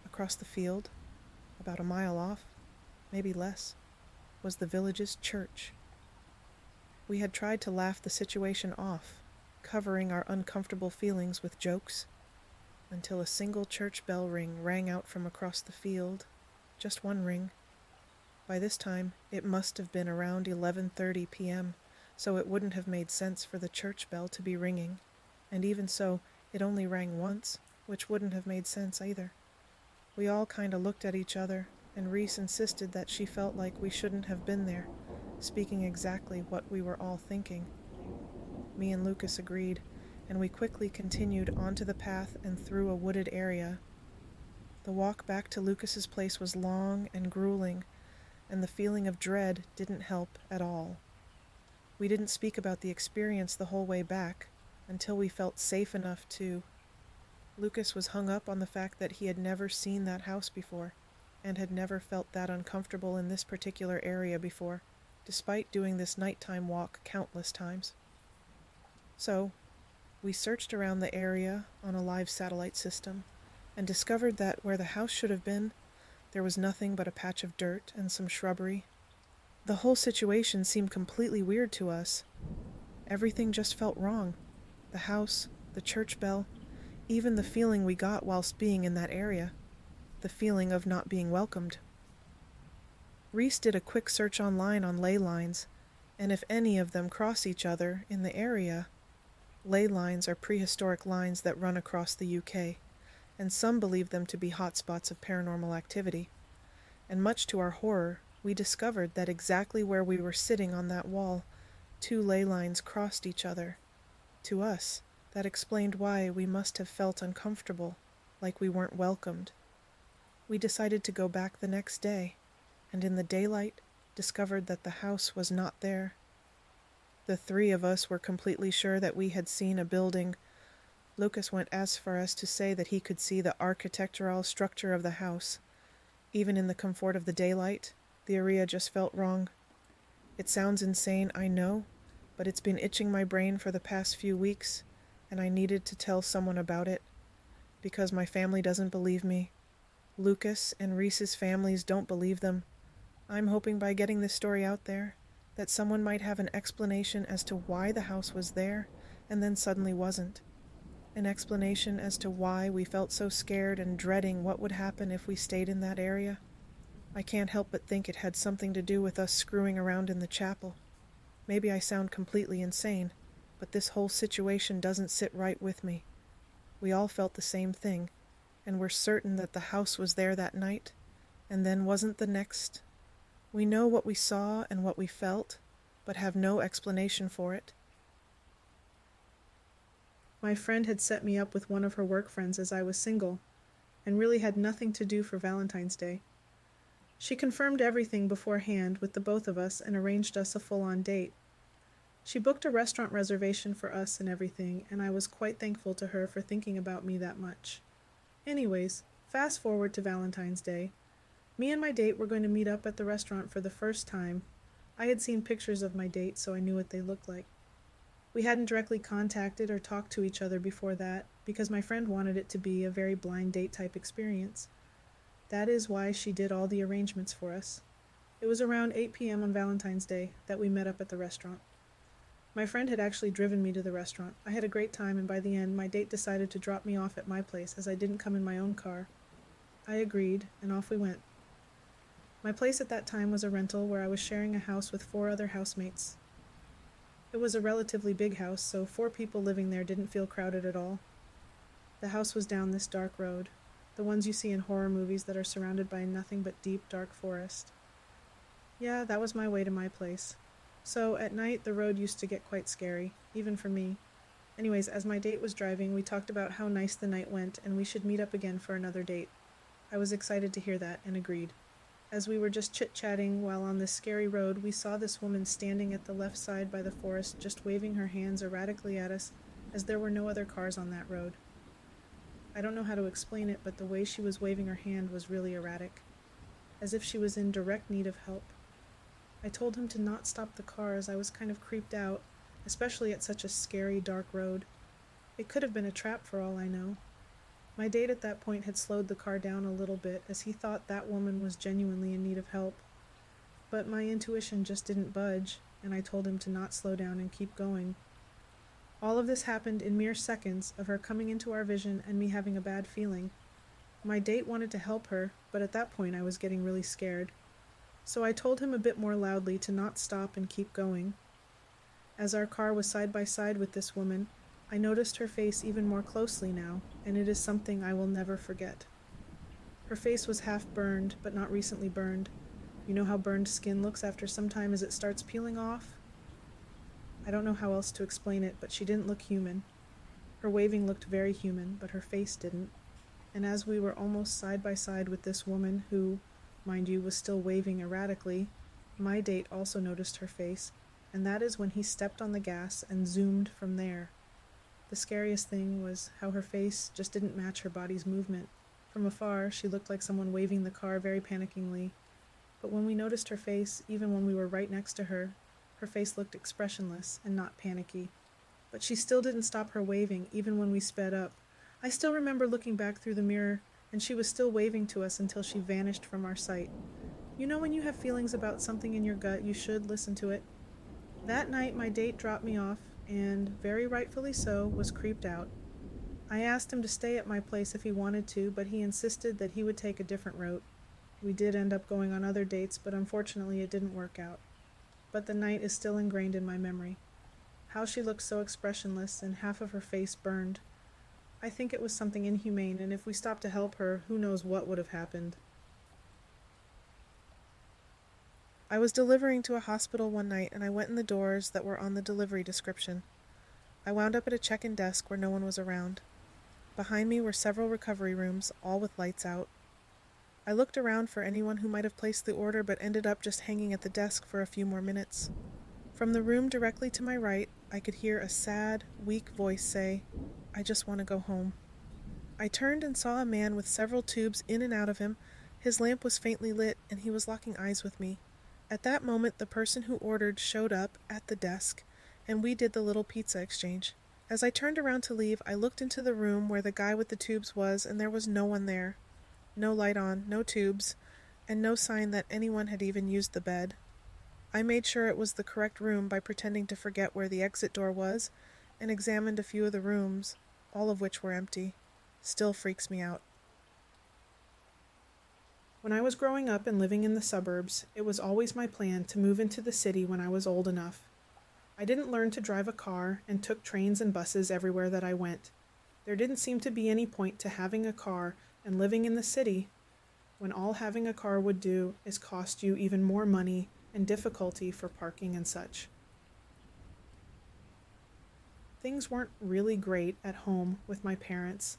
Across the field, about a mile off, maybe less, was the village's church. We had tried to laugh the situation off, covering our uncomfortable feelings with jokes, until a single church bell ring rang out from across the field. Just one ring. By this time, it must have been around 11:30 p.m., so it wouldn't have made sense for the church bell to be ringing, and even so, it only rang once, which wouldn't have made sense either. We all kinda looked at each other, and Reese insisted that she felt like we shouldn't have been there, speaking exactly what we were all thinking. Me and Lucas agreed, and we quickly continued onto the path and through a wooded area. The walk back to Lucas's place was long and grueling, and the feeling of dread didn't help at all. We didn't speak about the experience the whole way back, until we felt safe enough to. Lucas was hung up on the fact that he had never seen that house before, and had never felt that uncomfortable in this particular area before, despite doing this nighttime walk countless times. So, we searched around the area on a live satellite system, and discovered that where the house should have been, there was nothing but a patch of dirt and some shrubbery. The whole situation seemed completely weird to us. Everything just felt wrong. The house, the church bell, even the feeling we got whilst being in that area. The feeling of not being welcomed. Reese did a quick search online on ley lines, and if any of them cross each other in the area. Ley lines are prehistoric lines that run across the UK, and some believe them to be hotspots of paranormal activity. And much to our horror, we discovered that exactly where we were sitting on that wall, two ley lines crossed each other. To us, that explained why we must have felt uncomfortable, like we weren't welcomed. We decided to go back the next day, and in the daylight, discovered that the house was not there. The three of us were completely sure that we had seen a building. Lucas went as far as to say that he could see the architectural structure of the house. Even in the comfort of the daylight, the area just felt wrong. It sounds insane, I know, but it's been itching my brain for the past few weeks, and I needed to tell someone about it, because my family doesn't believe me. Lucas and Reese's families don't believe them. I'm hoping by getting this story out there, that someone might have an explanation as to why the house was there and then suddenly wasn't. An explanation as to why we felt so scared and dreading what would happen if we stayed in that area. I can't help but think it had something to do with us screwing around in the chapel. Maybe I sound completely insane, but this whole situation doesn't sit right with me. We all felt the same thing, and we're certain that the house was there that night, and then wasn't the next. We know what we saw and what we felt, but have no explanation for it. My friend had set me up with one of her work friends as I was single, and really had nothing to do for Valentine's Day. She confirmed everything beforehand with the both of us and arranged us a full-on date. She booked a restaurant reservation for us and everything, and I was quite thankful to her for thinking about me that much. Anyways, fast forward to Valentine's Day. Me and my date were going to meet up at the restaurant for the first time. I had seen pictures of my date, so I knew what they looked like. We hadn't directly contacted or talked to each other before that, because my friend wanted it to be a very blind date type experience. That is why she did all the arrangements for us. It was around 8 p.m. on Valentine's Day that we met up at the restaurant. My friend had actually driven me to the restaurant. I had a great time, and by the end, my date decided to drop me off at my place as I didn't come in my own car. I agreed, and off we went. My place at that time was a rental where I was sharing a house with 4 other housemates. It was a relatively big house, so 4 people living there didn't feel crowded at all. The house was down this dark road, the ones you see in horror movies that are surrounded by nothing but deep, dark forest. Yeah, that was my way to my place. So, at night, the road used to get quite scary, even for me. Anyways, as my date was driving, we talked about how nice the night went, and we should meet up again for another date. I was excited to hear that, and agreed. As we were just chit-chatting while on this scary road, we saw this woman standing at the left side by the forest, just waving her hands erratically at us, as there were no other cars on that road. I don't know how to explain it, but the way she was waving her hand was really erratic, as if she was in direct need of help. I told him to not stop the car as I was kind of creeped out, especially at such a scary, dark road. It could have been a trap for all I know. My date at that point had slowed the car down a little bit as he thought that woman was genuinely in need of help. But my intuition just didn't budge, and I told him to not slow down and keep going. All of this happened in mere seconds of her coming into our vision and me having a bad feeling. My date wanted to help her, but at that point I was getting really scared. So I told him a bit more loudly to not stop and keep going. As our car was side by side with this woman, I noticed her face even more closely now, and it is something I will never forget. Her face was half burned, but not recently burned. You know how burned skin looks after some time as it starts peeling off? I don't know how else to explain it, but she didn't look human. Her waving looked very human, but her face didn't. And as we were almost side by side with this woman who, mind you, was still waving erratically, my date also noticed her face, and that is when he stepped on the gas and zoomed from there. The scariest thing was how her face just didn't match her body's movement. From afar, she looked like someone waving the car very panickingly. But when we noticed her face, even when we were right next to her, her face looked expressionless and not panicky. But she still didn't stop her waving, even when we sped up. I still remember looking back through the mirror, and she was still waving to us until she vanished from our sight. You know when you have feelings about something in your gut, you should listen to it. That night, my date dropped me off, and, very rightfully so, was creeped out. I asked him to stay at my place if he wanted to, but he insisted that he would take a different route. We did end up going on other dates, but unfortunately it didn't work out. But the night is still ingrained in my memory. How she looked so expressionless and half of her face burned. I think it was something inhumane, and if we stopped to help her, who knows what would have happened. I was delivering to a hospital one night, and I went in the doors that were on the delivery description. I wound up at a check-in desk where no one was around. Behind me were several recovery rooms, all with lights out. I looked around for anyone who might have placed the order, but ended up just hanging at the desk for a few more minutes. From the room directly to my right, I could hear a sad, weak voice say, "I just want to go home." I turned and saw a man with several tubes in and out of him. His lamp was faintly lit, and he was locking eyes with me. At that moment, the person who ordered showed up at the desk, and we did the little pizza exchange. As I turned around to leave, I looked into the room where the guy with the tubes was, and there was no one there. No light on, no tubes, and no sign that anyone had even used the bed. I made sure it was the correct room by pretending to forget where the exit door was, and examined a few of the rooms, all of which were empty. Still freaks me out. When I was growing up and living in the suburbs, it was always my plan to move into the city when I was old enough. I didn't learn to drive a car and took trains and buses everywhere that I went. There didn't seem to be any point to having a car and living in the city when all having a car would do is cost you even more money and difficulty for parking and such. Things weren't really great at home with my parents.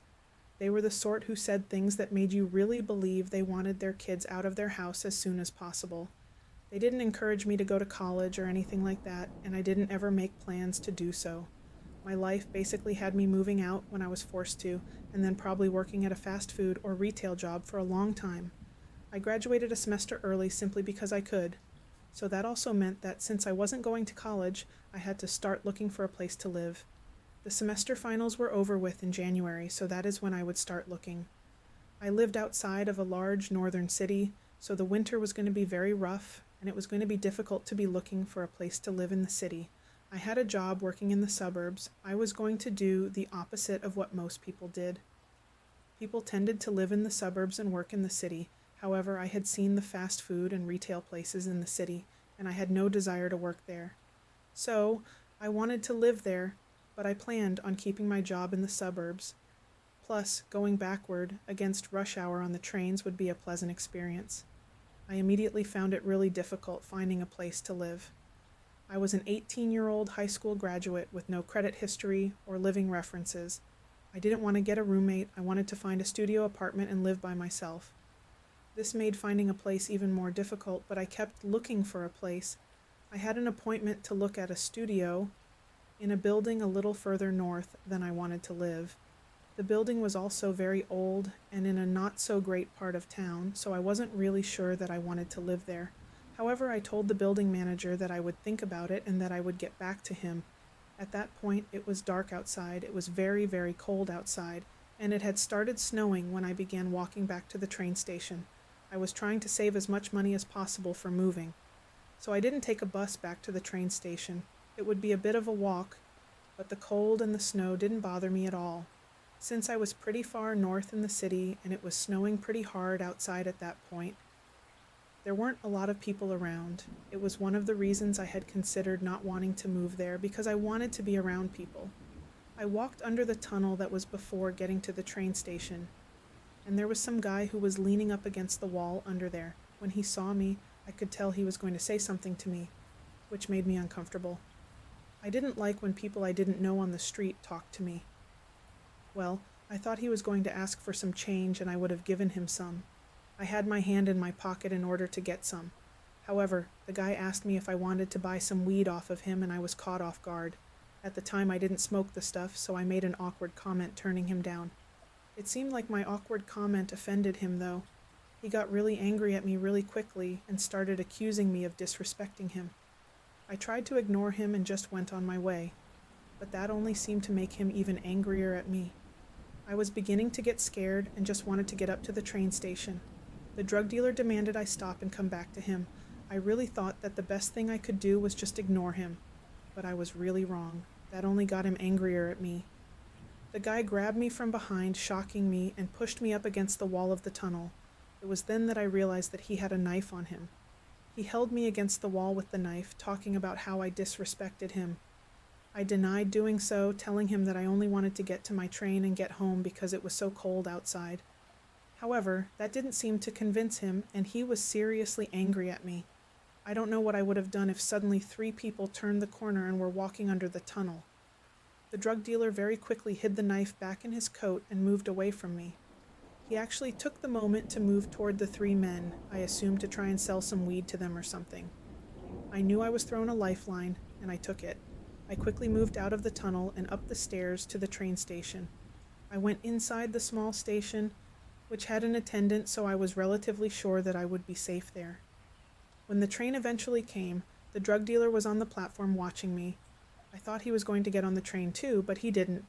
They were the sort who said things that made you really believe they wanted their kids out of their house as soon as possible. They didn't encourage me to go to college or anything like that, and I didn't ever make plans to do so. My life basically had me moving out when I was forced to, and then probably working at a fast food or retail job for a long time. I graduated a semester early simply because I could. So that also meant that since I wasn't going to college, I had to start looking for a place to live. The semester finals were over with in January, so that is when I would start looking. I lived outside of a large northern city, so the winter was going to be very rough, and it was going to be difficult to be looking for a place to live in the city. I had a job working in the suburbs. I was going to do the opposite of what most people did. People tended to live in the suburbs and work in the city. However, I had seen the fast food and retail places in the city, and I had no desire to work there. So, I wanted to live there, but I planned on keeping my job in the suburbs. Plus, going backward against rush hour on the trains would be a pleasant experience. I immediately found it really difficult finding a place to live. I was an 18-year-old high school graduate with no credit history or living references. I didn't want to get a roommate. I wanted to find a studio apartment and live by myself. This made finding a place even more difficult, but I kept looking for a place. I had an appointment to look at a studio in a building a little further north than I wanted to live. The building was also very old and in a not-so-great part of town, so I wasn't really sure that I wanted to live there. However, I told the building manager that I would think about it and that I would get back to him. At that point, it was dark outside, it was very, very cold outside, and it had started snowing when I began walking back to the train station. I was trying to save as much money as possible for moving. So I didn't take a bus back to the train station. It would be a bit of a walk, but the cold and the snow didn't bother me at all. Since I was pretty far north in the city and it was snowing pretty hard outside at that point, there weren't a lot of people around. It was one of the reasons I had considered not wanting to move there, because I wanted to be around people. I walked under the tunnel that was before getting to the train station, and there was some guy who was leaning up against the wall under there. When he saw me, I could tell he was going to say something to me, which made me uncomfortable. I didn't like when people I didn't know on the street talked to me. Well, I thought he was going to ask for some change, and I would have given him some. I had my hand in my pocket in order to get some. However, the guy asked me if I wanted to buy some weed off of him, and I was caught off guard. At the time, I didn't smoke the stuff, so I made an awkward comment, turning him down. It seemed like my awkward comment offended him, though. He got really angry at me really quickly and started accusing me of disrespecting him. I tried to ignore him and just went on my way, but that only seemed to make him even angrier at me. I was beginning to get scared and just wanted to get up to the train station. The drug dealer demanded I stop and come back to him. I really thought that the best thing I could do was just ignore him, but I was really wrong. That only got him angrier at me. The guy grabbed me from behind, shocking me, and pushed me up against the wall of the tunnel. It was then that I realized that he had a knife on him. He held me against the wall with the knife, talking about how I disrespected him. I denied doing so, telling him that I only wanted to get to my train and get home because it was so cold outside. However, that didn't seem to convince him, and he was seriously angry at me. I don't know what I would have done if suddenly 3 people turned the corner and were walking under the tunnel. The drug dealer very quickly hid the knife back in his coat and moved away from me. He actually took the moment to move toward the 3 men, I assumed to try and sell some weed to them or something. I knew I was thrown a lifeline, and I took it. I quickly moved out of the tunnel and up the stairs to the train station. I went inside the small station, which had an attendant, so I was relatively sure that I would be safe there. When the train eventually came, the drug dealer was on the platform watching me. I thought he was going to get on the train too, but he didn't.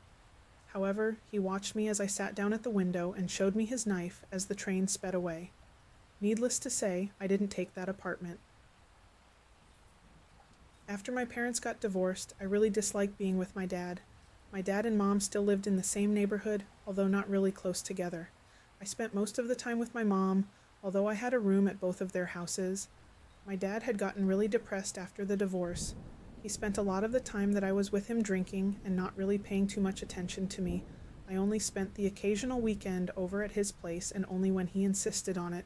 However, he watched me as I sat down at the window and showed me his knife as the train sped away. Needless to say, I didn't take that apartment. After my parents got divorced, I really disliked being with my dad. My dad and mom still lived in the same neighborhood, although not really close together. I spent most of the time with my mom, although I had a room at both of their houses. My dad had gotten really depressed after the divorce. He spent a lot of the time that I was with him drinking and not really paying too much attention to me. I only spent the occasional weekend over at his place and only when he insisted on it.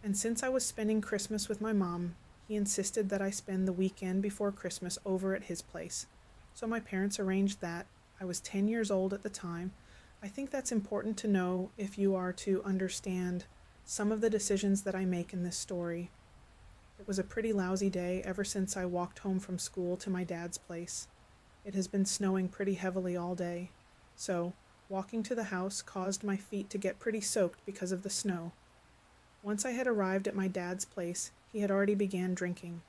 And since I was spending Christmas with my mom, he insisted that I spend the weekend before Christmas over at his place. So my parents arranged that. I was 10 years old at the time. I think that's important to know if you are to understand some of the decisions that I make in this story. It was a pretty lousy day ever since I walked home from school to my dad's place. It has been snowing pretty heavily all day, so walking to the house caused my feet to get pretty soaked because of the snow. Once I had arrived at my dad's place, he had already began drinking.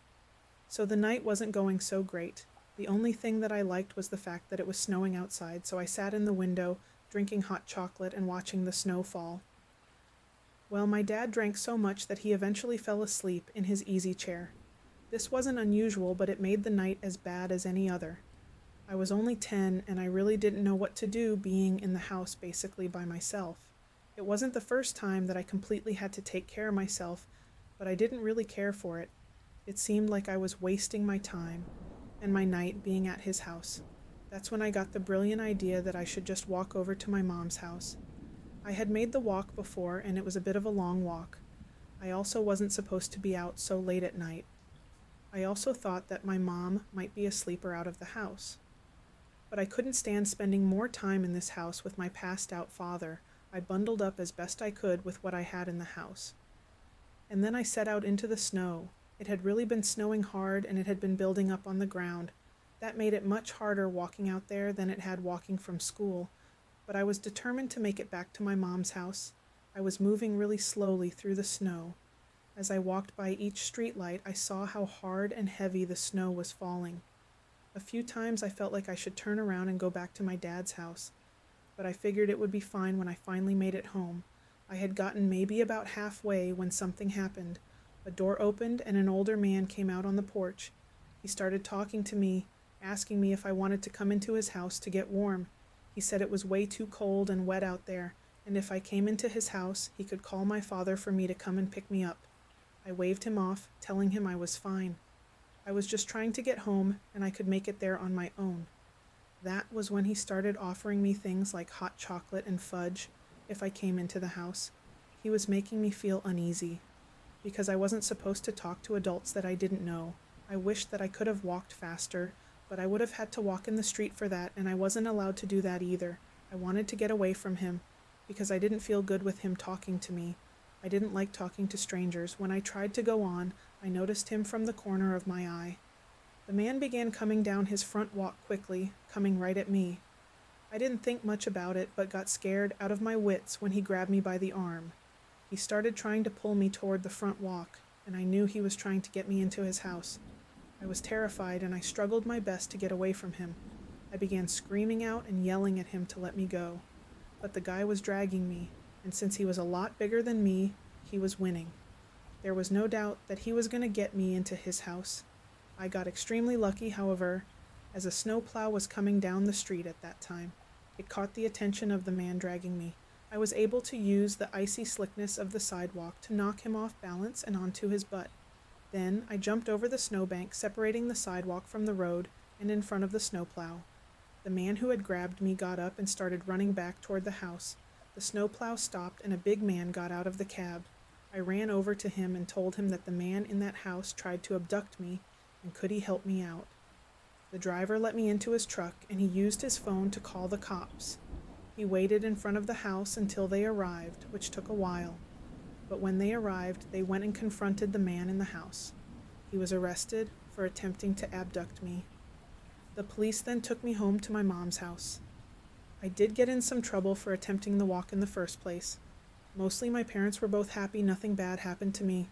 So the night wasn't going so great. The only thing that I liked was the fact that it was snowing outside, so I sat in the window, drinking hot chocolate and watching the snow fall. Well, my dad drank so much that he eventually fell asleep in his easy chair. This wasn't unusual, but it made the night as bad as any other. I was only 10, and I really didn't know what to do being in the house basically by myself. It wasn't the first time that I completely had to take care of myself, but I didn't really care for it. It seemed like I was wasting my time and my night being at his house. That's when I got the brilliant idea that I should just walk over to my mom's house. I had made the walk before, and it was a bit of a long walk. I also wasn't supposed to be out so late at night. I also thought that my mom might be asleep or out of the house. But I couldn't stand spending more time in this house with my passed-out father. I bundled up as best I could with what I had in the house. And then I set out into the snow. It had really been snowing hard, and it had been building up on the ground. That made it much harder walking out there than it had walking from school. But I was determined to make it back to my mom's house. I was moving really slowly through the snow. As I walked by each streetlight, I saw how hard and heavy the snow was falling. A few times I felt like I should turn around and go back to my dad's house, but I figured it would be fine when I finally made it home. I had gotten maybe about halfway when something happened. A door opened and an older man came out on the porch. He started talking to me, asking me if I wanted to come into his house to get warm. He said it was way too cold and wet out there, and if I came into his house, he could call my father for me to come and pick me up. I waved him off, telling him I was fine. I was just trying to get home, and I could make it there on my own. That was when he started offering me things like hot chocolate and fudge if I came into the house. He was making me feel uneasy, because I wasn't supposed to talk to adults that I didn't know. I wished that I could have walked faster, but I would have had to walk in the street for that, and I wasn't allowed to do that either. I wanted to get away from him, because I didn't feel good with him talking to me. I didn't like talking to strangers. When I tried to go on, I noticed him from the corner of my eye. The man began coming down his front walk quickly, coming right at me. I didn't think much about it, but got scared out of my wits when he grabbed me by the arm. He started trying to pull me toward the front walk, and I knew he was trying to get me into his house. I was terrified, and I struggled my best to get away from him. I began screaming out and yelling at him to let me go. But the guy was dragging me, and since he was a lot bigger than me, he was winning. There was no doubt that he was going to get me into his house. I got extremely lucky, however, as a snowplow was coming down the street at that time. It caught the attention of the man dragging me. I was able to use the icy slickness of the sidewalk to knock him off balance and onto his butt. Then I jumped over the snowbank, separating the sidewalk from the road and in front of the snowplow. The man who had grabbed me got up and started running back toward the house. The snowplow stopped and a big man got out of the cab. I ran over to him and told him that the man in that house tried to abduct me and could he help me out. The driver let me into his truck and he used his phone to call the cops. He waited in front of the house until they arrived, which took a while. But when they arrived, they went and confronted the man in the house. He was arrested for attempting to abduct me. The police then took me home to my mom's house. I did get in some trouble for attempting the walk in the first place. Mostly my parents were both happy nothing bad happened to me.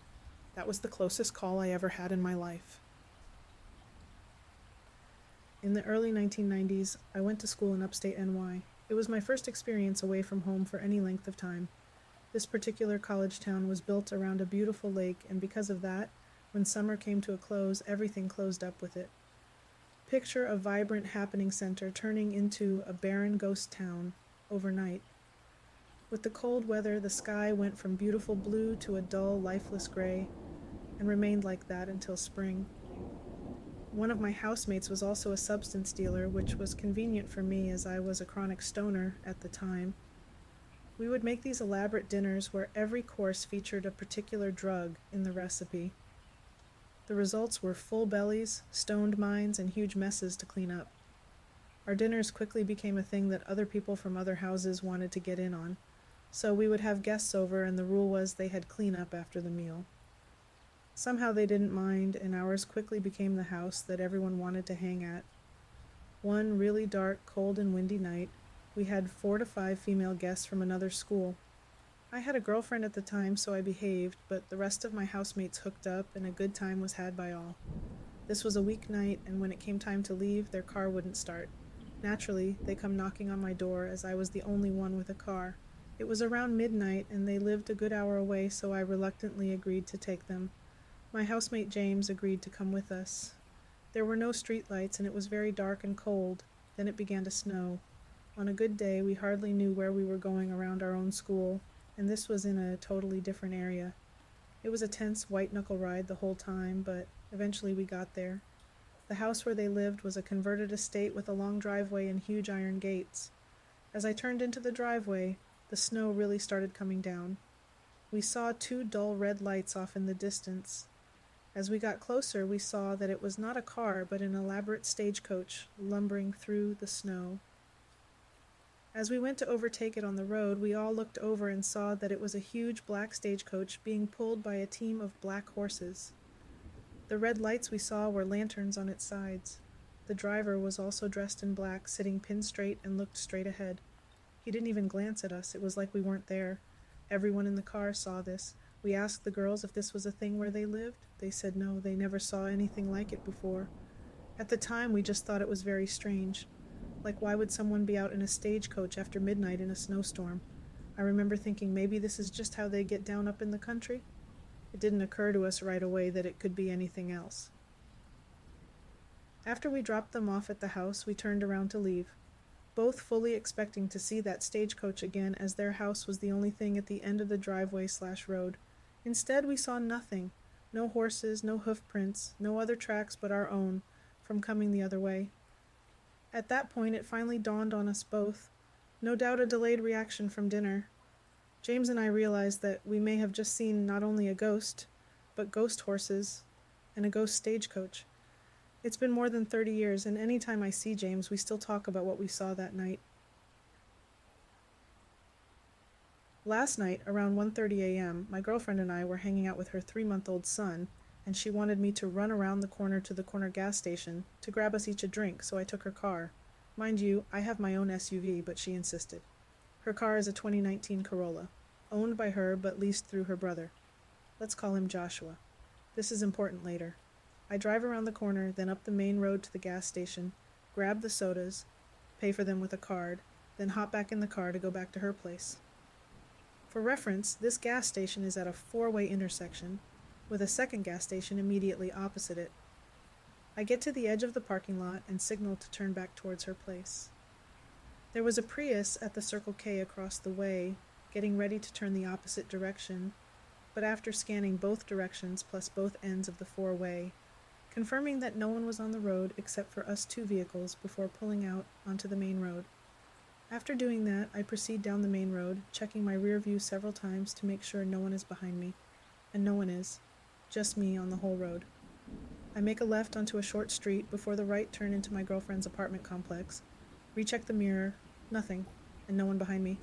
That was the closest call I ever had in my life. In the early 1990s, I went to school in upstate NY. It was my first experience away from home for any length of time. This particular college town was built around a beautiful lake, and because of that, when summer came to a close, everything closed up with it. Picture a vibrant happening center turning into a barren ghost town overnight. With the cold weather, the sky went from beautiful blue to a dull, lifeless gray, and remained like that until spring. One of my housemates was also a substance dealer, which was convenient for me as I was a chronic stoner at the time. We would make these elaborate dinners where every course featured a particular drug in the recipe. The results were full bellies, stoned minds, and huge messes to clean up. Our dinners quickly became a thing that other people from other houses wanted to get in on, so we would have guests over and the rule was they had cleanup after the meal. Somehow they didn't mind, and ours quickly became the house that everyone wanted to hang at. One really dark, cold, and windy night, we had 4 to 5 female guests from another school. I had a girlfriend at the time, so I behaved, but the rest of my housemates hooked up and a good time was had by all. This was a weeknight, and when it came time to leave, their car wouldn't start. Naturally, they come knocking on my door as I was the only one with a car. It was around midnight, and they lived a good hour away, so I reluctantly agreed to take them. My housemate James agreed to come with us. There were no streetlights, and it was very dark and cold. Then it began to snow. On a good day, we hardly knew where we were going around our own school, and this was in a totally different area. It was a tense white-knuckle ride the whole time, but eventually we got there. The house where they lived was a converted estate with a long driveway and huge iron gates. As I turned into the driveway, the snow really started coming down. We saw 2 dull red lights off in the distance. As we got closer, we saw that it was not a car, but an elaborate stagecoach lumbering through the snow. As we went to overtake it on the road, we all looked over and saw that it was a huge black stagecoach being pulled by a team of black horses. The red lights we saw were lanterns on its sides. The driver was also dressed in black, sitting pin straight and looked straight ahead. He didn't even glance at us. It was like we weren't there. Everyone in the car saw this. We asked the girls if this was a thing where they lived. They said no, they never saw anything like it before. At the time, we just thought it was very strange. Like, why would someone be out in a stagecoach after midnight in a snowstorm? I remember thinking maybe this is just how they get down up in the country. It didn't occur to us right away that it could be anything else. After we dropped them off at the house, we turned around to leave, both fully expecting to see that stagecoach again, as their house was the only thing at the end of the driveway/road. Instead, we saw nothing. No horses, no hoof prints, no other tracks but our own from coming the other way. At that point, it finally dawned on us both. No doubt a delayed reaction from dinner. James and I realized that we may have just seen not only a ghost, but ghost horses and a ghost stagecoach. It's been more than 30 years, and any time I see James, we still talk about what we saw that night. Last night, around 1:30 a.m., my girlfriend and I were hanging out with her 3-month-old son, and she wanted me to run around the corner to the corner gas station to grab us each a drink, so I took her car. Mind you, I have my own SUV, but she insisted. Her car is a 2019 Corolla, owned by her but leased through her brother. Let's call him Joshua. This is important later. I drive around the corner, then up the main road to the gas station, grab the sodas, pay for them with a card, then hop back in the car to go back to her place. For reference, this gas station is at a 4-way intersection, with a second gas station immediately opposite it. I get to the edge of the parking lot and signal to turn back towards her place. There was a Prius at the Circle K across the way, getting ready to turn the opposite direction, but after scanning both directions plus both ends of the 4-way, confirming that no one was on the road except for us 2 vehicles before pulling out onto the main road. After doing that, I proceed down the main road, checking my rear view several times to make sure no one is behind me. and no one is. Just me on the whole road. I make a left onto a short street before the right turn into my girlfriend's apartment complex. Recheck the mirror. Nothing. And no one behind me.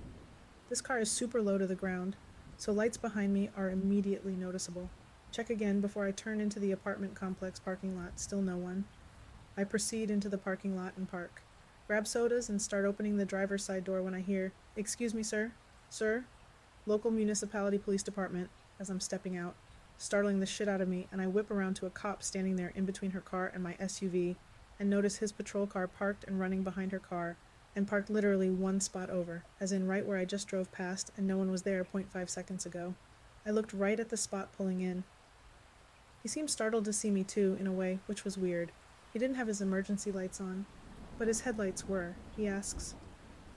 This car is super low to the ground, so lights behind me are immediately noticeable. Check again before I turn into the apartment complex parking lot. Still no one. I proceed into the parking lot and park. Grab sodas and start opening the driver's side door when I hear, "Excuse me, sir? Sir?" Local municipality police department, as I'm stepping out, startling the shit out of me, and I whip around to a cop standing there in between her car and my SUV, and notice his patrol car parked and running behind her car, and parked literally one spot over, as in right where I just drove past and no one was there 0.5 seconds ago. I looked right at the spot pulling in. He seemed startled to see me too, in a way, which was weird. He didn't have his emergency lights on, but his headlights were. He asks,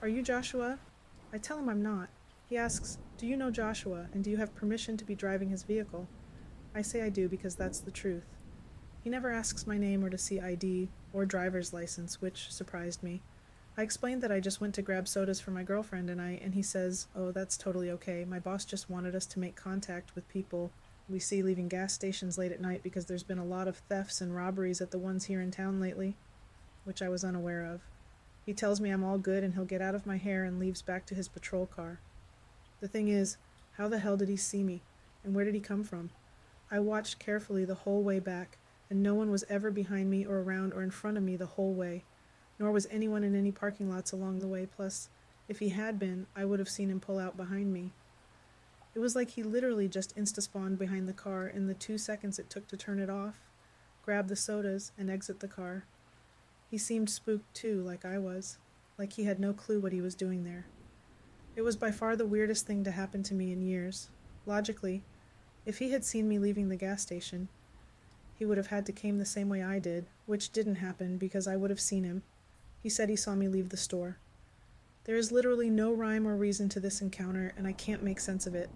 "Are you Joshua?" I tell him I'm not. He asks, "Do you know Joshua, and do you have permission to be driving his vehicle?" I say I do because that's the truth. He never asks my name or to see ID or driver's license, which surprised me. I explained that I just went to grab sodas for my girlfriend and he says, "Oh, that's totally okay. My boss just wanted us to make contact with people we see leaving gas stations late at night because there's been a lot of thefts and robberies at the ones here in town lately," which I was unaware of. He tells me I'm all good and he'll get out of my hair and leaves back to his patrol car. The thing is, how the hell did he see me? And where did he come from? I watched carefully the whole way back, and no one was ever behind me or around or in front of me the whole way. Nor was anyone in any parking lots along the way, plus, if he had been, I would have seen him pull out behind me. It was like he literally just insta-spawned behind the car in the 2 seconds it took to turn it off, grab the sodas, and exit the car. He seemed spooked too, like I was, like he had no clue what he was doing there. It was by far the weirdest thing to happen to me in years. Logically, if he had seen me leaving the gas station, he would have had to came the same way I did, which didn't happen because I would have seen him. He said he saw me leave the store. There is literally no rhyme or reason to this encounter, and I can't make sense of it.